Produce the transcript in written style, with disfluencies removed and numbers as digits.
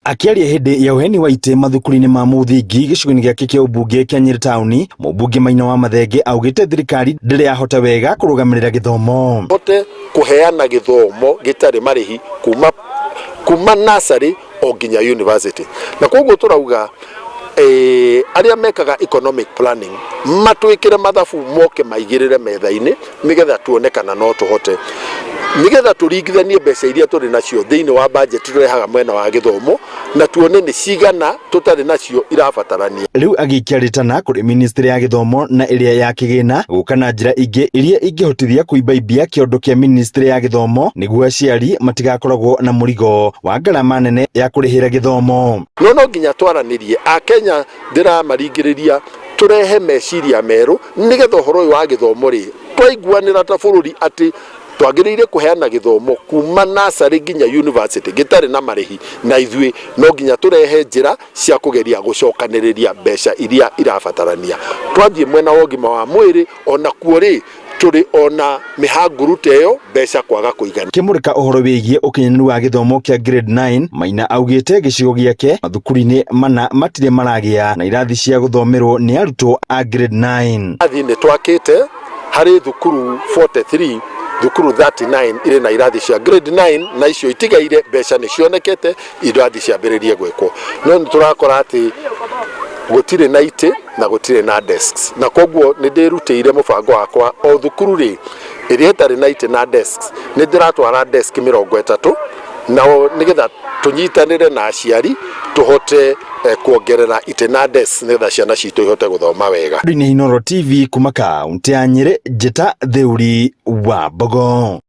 Akiaria hindi ya uheni wa ite mathukuru-ini ma muthingi gicigo-ini giake kia ubunge kia Nyeri Town, mubunge Maina wa Mathenge augite thirikari ndiri yahota wega kurugamirira githomo. Hote kuheana githomo gitari marihi kuma nursery o nginya university. Na koguo turauga aria mekaga economic planning matwikire mathabu moke maigirire metha-ini nigetha tuonekana no tuhote nigetha turingithanie mbeca iria turi nacio thiini wa budget turehaga mwena wa githomo na tuone ni cigana tutari nacio irabatarania. Riu agikia ritana kuri ministry ya githomo na iria ya kigina gukana njira ingi iria ingihotithia kuibaibia kiondo kia ministry ya githomo niguo aciari matigakoragwo na murigo wa ngarama nene ya kurihira githomo. No nginya twaranirie Akenya ndira maringiriria turehe meciria meru nigetha uhoro uyu wa githomo ri twaiguanira ta bururi ati twagirire kuheana githomo kuma nursery nginya university gitari na marihi na ithui no nginya turehe njira cia kugeria gucokaniriria mbeca iria irabatarania. Twathie mwena wa ũgima wa mwiri ona kuori turi ona mihanguru teyo mbeca kwaga kuigana. Kimurika uhoro wigie ukinyanu wa githomo kia grade 9 Maina augite gicigo giake mathukuru-ini mana matire maragia na irathi cia guthomerwo ni arutwo a grade 9. Athi ni twakite hari thukuru 43 thukuru 39 ire na irathi cia grade 9 na icio itigaire mbeca ni cionekete irathi cia mbiririe gwekwo. No turakora ati gutire na ite na gutire na desks na koguo ni ndirutire mubango wakwa o thukuru ri iria tari na ite na desks ni ndiratwara desk 30 na nigetha tunyitanire na aciari tuhote kuongerera ite na desks nigetha ciana citu ihote guthoma wega. Inooro TV kuma kaunti ya Nyeri, Njeta Theuri wa Mbogo.